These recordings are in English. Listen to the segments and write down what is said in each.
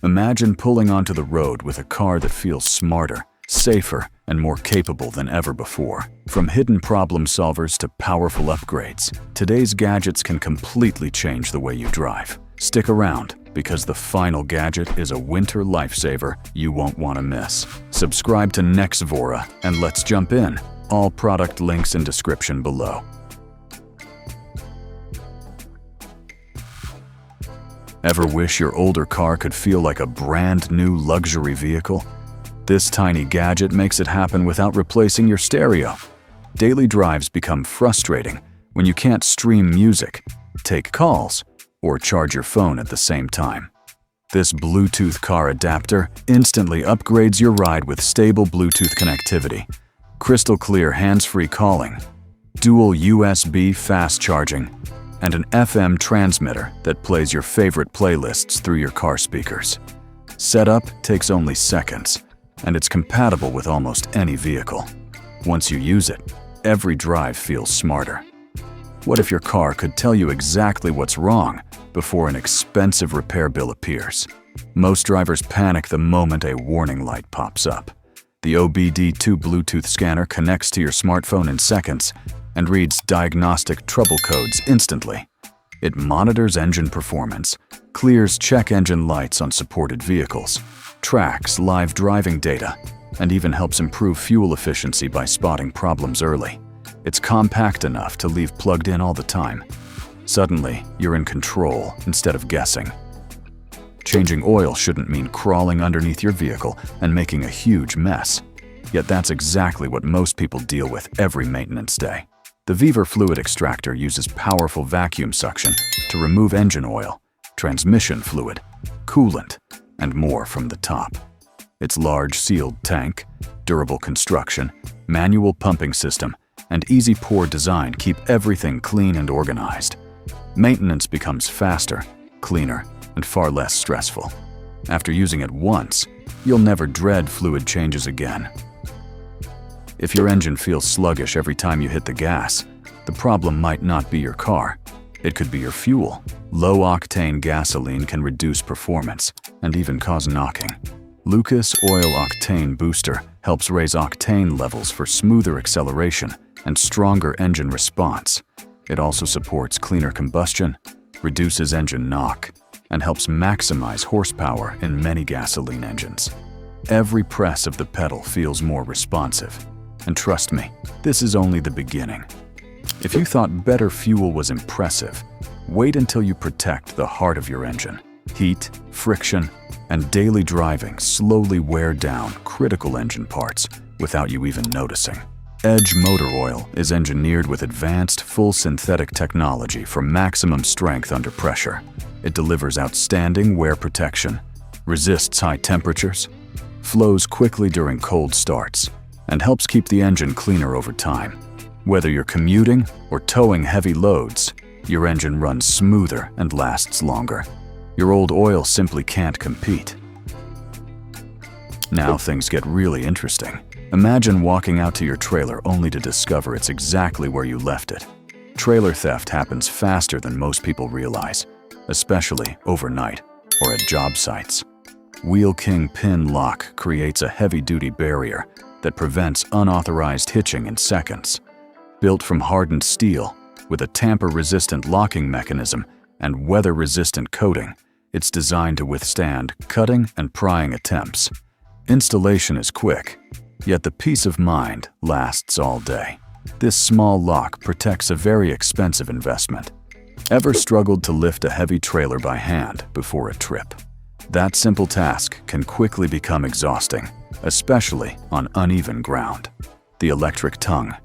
Imagine pulling onto the road with a car that feels smarter, safer, and more capable than ever before. From hidden problem solvers to powerful upgrades, today's gadgets can completely change the way you drive. Stick around, because the final gadget is a winter lifesaver you won't want to miss. Subscribe to Nexvora and let's jump in. All product links in description below. Ever wish your older car could feel like a brand new luxury vehicle? This tiny gadget makes it happen without replacing your stereo. Daily drives become frustrating when you can't stream music, take calls, or charge your phone at the same time. This Bluetooth car adapter instantly upgrades your ride with stable Bluetooth connectivity, crystal clear hands-free calling, dual USB fast charging, and an FM transmitter that plays your favorite playlists through your car speakers. Setup takes only seconds, and it's compatible with almost any vehicle. Once you use it, every drive feels smarter. What if your car could tell you exactly what's wrong before an expensive repair bill appears? Most drivers panic the moment a warning light pops up. The OBD2 Bluetooth scanner connects to your smartphone in seconds and reads diagnostic trouble codes instantly. It monitors engine performance, clears check engine lights on supported vehicles, tracks live driving data, and even helps improve fuel efficiency by spotting problems early. It's compact enough to leave plugged in all the time. Suddenly, you're in control instead of guessing. Changing oil shouldn't mean crawling underneath your vehicle and making a huge mess. Yet that's exactly what most people deal with every maintenance day. The VEVOR fluid extractor uses powerful vacuum suction to remove engine oil, transmission fluid, coolant, and more from the top. Its large sealed tank, durable construction, manual pumping system, and easy pour design keep everything clean and organized. Maintenance becomes faster, cleaner, and far less stressful. After using it once, you'll never dread fluid changes again. If your engine feels sluggish every time you hit the gas, the problem might not be your car. It could be your fuel. Low-octane gasoline can reduce performance and even cause knocking. Lucas Oil Octane Booster helps raise octane levels for smoother acceleration and stronger engine response. It also supports cleaner combustion, reduces engine knock, and helps maximize horsepower in many gasoline engines. Every press of the pedal feels more responsive. And trust me, this is only the beginning. If you thought better fuel was impressive, wait until you protect the heart of your engine. Heat, friction, and daily driving slowly wear down critical engine parts without you even noticing. Edge Motor Oil is engineered with advanced full synthetic technology for maximum strength under pressure. It delivers outstanding wear protection, resists high temperatures, flows quickly during cold starts, and helps keep the engine cleaner over time. Whether you're commuting or towing heavy loads, your engine runs smoother and lasts longer. Your old oil simply can't compete. Now things get really interesting. Imagine walking out to your trailer only to discover it's exactly where you left it. Trailer theft happens faster than most people realize, especially overnight or at job sites. Wheel King Pin Lock creates a heavy-duty barrier that prevents unauthorized hitching in seconds. Built from hardened steel, with a tamper-resistant locking mechanism and weather-resistant coating, it's designed to withstand cutting and prying attempts. Installation is quick, yet the peace of mind lasts all day. This small lock protects a very expensive investment. Ever struggled to lift a heavy trailer by hand before a trip? That simple task can quickly become exhausting, especially on uneven ground. The electric tongue.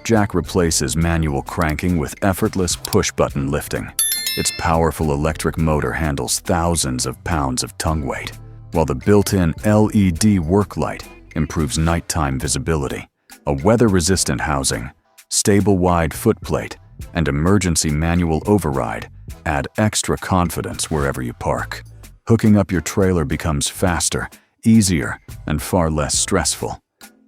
Jack replaces manual cranking with effortless push-button lifting. Its powerful electric motor handles thousands of pounds of tongue weight, while the built-in LED work light improves nighttime visibility. A weather-resistant housing, stable wide footplate, and emergency manual override add extra confidence wherever you park. Hooking up your trailer becomes faster, easier, and far less stressful.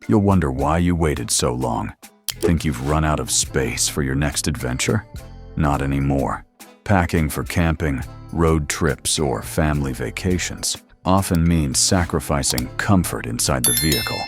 You'll wonder why you waited so long. Think you've run out of space for your next adventure? Not anymore. Packing for camping, road trips, or family vacations. often means sacrificing comfort inside the vehicle.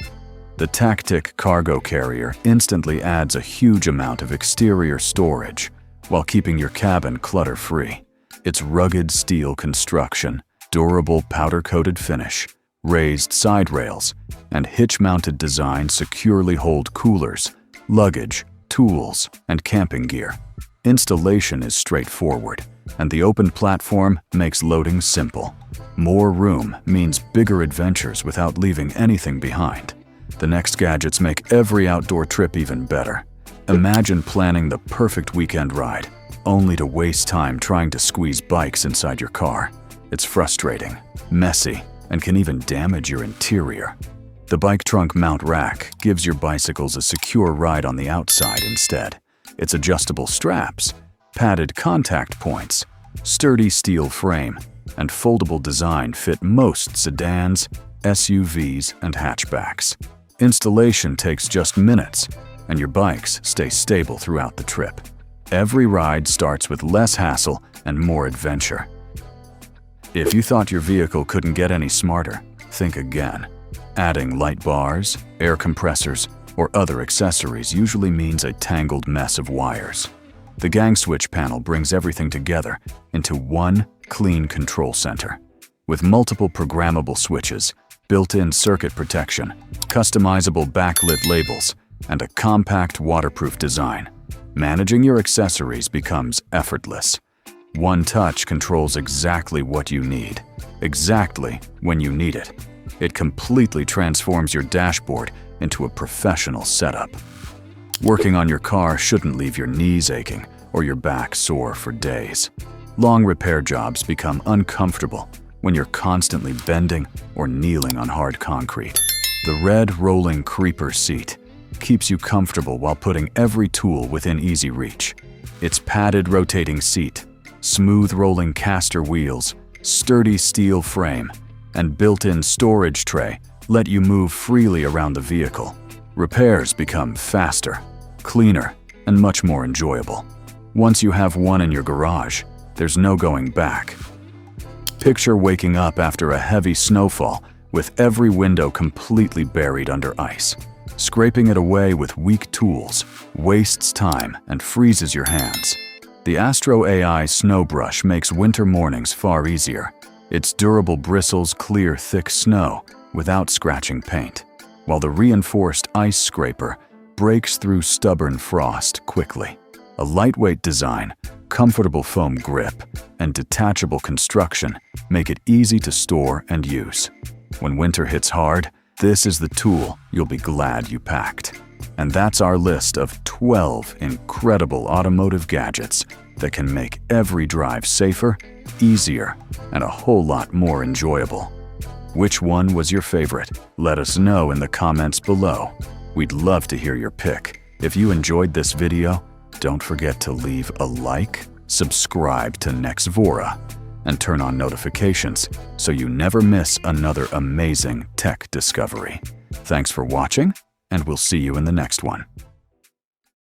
The TACTIK cargo carrier instantly adds a huge amount of exterior storage while keeping your cabin clutter-free. Its rugged steel construction, durable powder-coated finish, raised side rails, and hitch-mounted design securely hold coolers, luggage, tools, and camping gear. Installation is straightforward, and the open platform makes loading simple. More room means bigger adventures without leaving anything behind. The next gadgets make every outdoor trip even better. Imagine planning the perfect weekend ride, only to waste time trying to squeeze bikes inside your car. It's frustrating, messy, and can even damage your interior. The bike trunk mount rack gives your bicycles a secure ride on the outside instead. Its adjustable straps, padded contact points, sturdy steel frame, and foldable design fit most sedans, SUVs, and hatchbacks. Installation takes just minutes, and your bikes stay stable throughout the trip. Every ride starts with less hassle and more adventure. If you thought your vehicle couldn't get any smarter, think again. Adding light bars, air compressors, or other accessories usually means a tangled mess of wires. The gang switch panel brings everything together into one clean control center. With multiple programmable switches, built-in circuit protection, customizable backlit labels, and a compact waterproof design, managing your accessories becomes effortless. One touch controls exactly what you need, exactly when you need it. It completely transforms your dashboard into a professional setup. Working on your car shouldn't leave your knees aching or your back sore for days. Long repair jobs become uncomfortable when you're constantly bending or kneeling on hard concrete. The red rolling creeper seat keeps you comfortable while putting every tool within easy reach. Its padded rotating seat, smooth rolling caster wheels, sturdy steel frame, and built-in storage tray let you move freely around the vehicle. Repairs become faster, cleaner, and much more enjoyable. Once you have one in your garage, there's no going back. Picture waking up after a heavy snowfall with every window completely buried under ice. Scraping it away with weak tools wastes time and freezes your hands. The AstroAI snow brush makes winter mornings far easier. Its durable bristles clear thick snow without scratching paint, while the reinforced ice scraper breaks through stubborn frost quickly. A lightweight design, comfortable foam grip, and detachable construction make it easy to store and use. When winter hits hard, this is the tool you'll be glad you packed. And that's our list of 12 incredible automotive gadgets that can make every drive safer, easier, and a whole lot more enjoyable. Which one was your favorite? Let us know in the comments below. We'd love to hear your pick. If you enjoyed this video, don't forget to leave a like, subscribe to Nexvora, and turn on notifications so you never miss another amazing tech discovery. Thanks for watching, and we'll see you in the next one.